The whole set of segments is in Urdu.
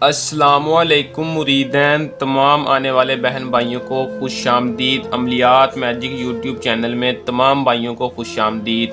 السلام علیکم مریدین، تمام آنے والے بہن بھائیوں کو خوش آمدید۔ عملیات میجک یوٹیوب چینل میں تمام بھائیوں کو خوش آمدید۔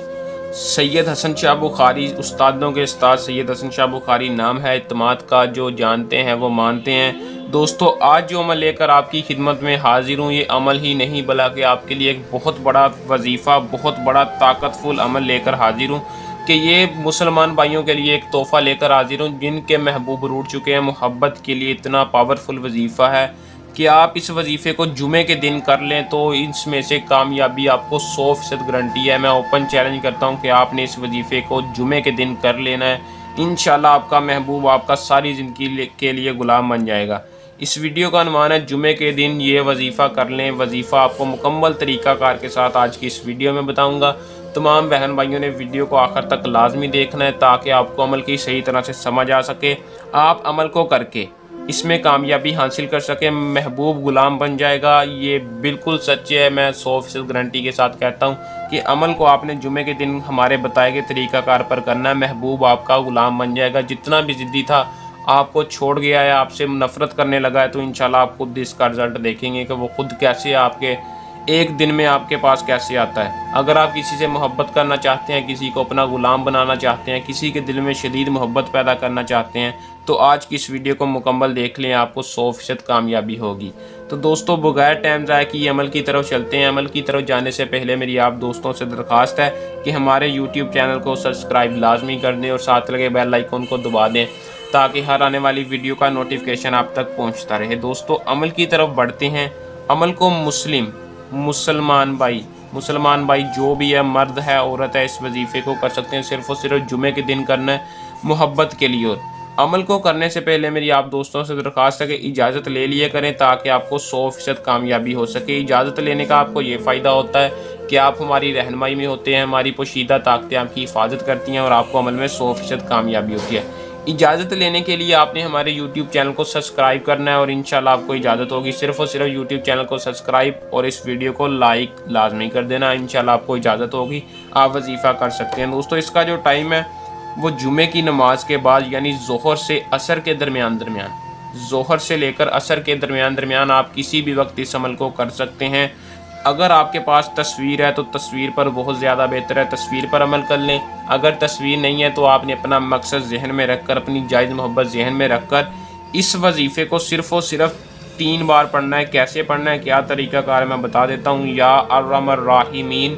سید حسن شاہ بخاری، استادوں کے استاد سید حسن شاہ بخاری نام ہے اعتماد کا، جو جانتے ہیں وہ مانتے ہیں۔ دوستو، آج جو عمل لے کر آپ کی خدمت میں حاضر ہوں، یہ عمل ہی نہیں بلکہ آپ کے لیے ایک بہت بڑا وظیفہ، بہت بڑا طاقتفل عمل لے کر حاضر ہوں کہ یہ مسلمان بھائیوں کے لیے ایک تحفہ لے کر حاضر ہوں جن کے محبوب روٹھ چکے ہیں۔ محبت کے لیے اتنا پاورفل وظیفہ ہے کہ آپ اس وظیفے کو جمعے کے دن کر لیں تو اس میں سے کامیابی آپ کو 100% گارنٹی ہے۔ میں اوپن چیلنج کرتا ہوں کہ آپ نے اس وظیفے کو جمعے کے دن کر لینا ہے۔ انشاءاللہ آپ کا محبوب آپ کا ساری زندگی کے لیے غلام بن جائے گا۔ اس ویڈیو کا عنوان ہے جمعے کے دن یہ وظیفہ کر لیں۔ وظیفہ آپ کو مکمل طریقہ کار کے ساتھ آج کی اس ویڈیو میں بتاؤں گا۔ تمام بہن بھائیوں نے ویڈیو کو آخر تک لازمی دیکھنا ہے تاکہ آپ کو عمل کی صحیح طرح سے سمجھ آ سکے، آپ عمل کو کر کے اس میں کامیابی حاصل کر سکیں، محبوب غلام بن جائے گا۔ یہ بالکل سچ ہے، میں 100% گارنٹی کے ساتھ کہتا ہوں کہ عمل کو آپ نے جمعے کے دن ہمارے بتائے گئے طریقہ کار پر کرنا ہے، محبوب آپ کا غلام بن جائے گا۔ جتنا بھی ضدی تھا، آپ کو چھوڑ گیا ہے، آپ سے نفرت کرنے لگا ہے، تو انشاءاللہ آپ خود اس کا رزلٹ دیکھیں گے کہ وہ خود کیسے آپ کے ایک دن میں آپ کے پاس کیسے آتا ہے۔ اگر آپ کسی سے محبت کرنا چاہتے ہیں، کسی کو اپنا غلام بنانا چاہتے ہیں، کسی کے دل میں شدید محبت پیدا کرنا چاہتے ہیں، تو آج کی اس ویڈیو کو مکمل دیکھ لیں، آپ کو 100% کامیابی ہوگی۔ تو دوستو، بغیر ٹائم ضائع کیے عمل کی طرف چلتے ہیں۔ عمل کی طرف جانے سے پہلے میری آپ دوستوں سے درخواست ہے کہ ہمارے یوٹیوب چینل کو سبسکرائب لازمی کر دیں اور ساتھ لگے بیل آئیکن کو دبا دیں تاکہ ہر آنے والی ویڈیو کا نوٹیفیکیشن آپ تک پہنچتا رہے۔ دوستو، عمل کی طرف بڑھتے ہیں۔ عمل کو مسلمان بھائی جو بھی ہے، مرد ہے عورت ہے، اس وظیفے کو کر سکتے ہیں۔ صرف اور صرف جمعے کے دن کرنا ہے، محبت کے لیے۔ اور عمل کو کرنے سے پہلے میری آپ دوستوں سے درخواست ہے کہ اجازت لے لیا کریں تاکہ آپ کو 100% کامیابی ہو سکے۔ اجازت لینے کا آپ کو یہ فائدہ ہوتا ہے کہ آپ ہماری رہنمائی میں ہوتے ہیں، ہماری پوشیدہ طاقتیں آپ کی حفاظت کرتی ہیں اور آپ کو عمل میں 100% کامیابی ہوتی ہے۔ اجازت لینے کے لیے آپ نے ہمارے یوٹیوب چینل کو سبسکرائب کرنا ہے اور انشاءاللہ آپ کو اجازت ہوگی۔ صرف اور صرف یوٹیوب چینل کو سبسکرائب اور اس ویڈیو کو لائک لازمی کر دینا، انشاءاللہ آپ کو اجازت ہوگی، آپ وظیفہ کر سکتے ہیں۔ دوستو، اس کا جو ٹائم ہے وہ جمعے کی نماز کے بعد، یعنی ظہر سے عصر کے درمیان ظہر سے لے کر عصر کے درمیان آپ کسی بھی وقت اس عمل کو کر سکتے ہیں۔ اگر آپ کے پاس تصویر ہے تو تصویر پر بہت زیادہ بہتر ہے، تصویر پر عمل کر لیں۔ اگر تصویر نہیں ہے تو آپ نے اپنا مقصد ذہن میں رکھ کر، اپنی جائز محبت ذہن میں رکھ کر اس وظیفے کو صرف اور صرف 3 بار پڑھنا ہے۔ کیسے پڑھنا ہے، کیا طریقہ کار ہے، میں بتا دیتا ہوں۔ یا ارحم الراحمین،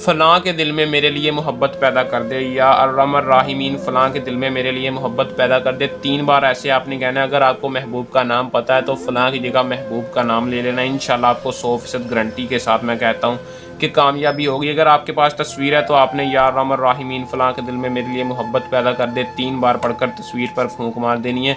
فلاں کے دل میں میرے لیے محبت پیدا کر دے، یا ارحم الراحمین، فلاں کے دل میں میرے لیے محبت پیدا کر دے۔ 3 بار ایسے آپ نے کہنا ہے۔ اگر آپ کو محبوب کا نام پتہ ہے تو فلاں کی جگہ محبوب کا نام لے لینا، انشاءاللہ آپ کو 100% گارنٹی کے ساتھ میں کہتا ہوں کہ کامیابی ہوگی۔ اگر آپ کے پاس تصویر ہے تو آپ نے یا ارحم الراحمین، فلاں کے دل میں میرے لیے محبت پیدا کر دے 3 بار پڑھ کر تصویر پر پھونک مار دینی ہے۔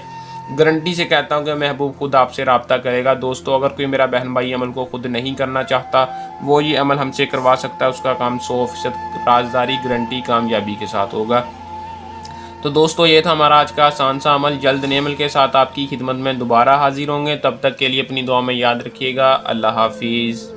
گارنٹی سے کہتا ہوں کہ محبوب خود آپ سے رابطہ کرے گا۔ دوستو، اگر کوئی میرا بہن بھائی عمل کو خود نہیں کرنا چاہتا، وہ یہ عمل ہم سے کروا سکتا ہے، اس کا کام 100% رازداری گارنٹی کامیابی کے ساتھ ہوگا۔ تو دوستو، یہ تھا ہمارا آج کا آسان سا عمل۔ جلد نئے عمل کے ساتھ آپ کی خدمت میں دوبارہ حاضر ہوں گے، تب تک کے لیے اپنی دعا میں یاد رکھیے گا۔ اللہ حافظ۔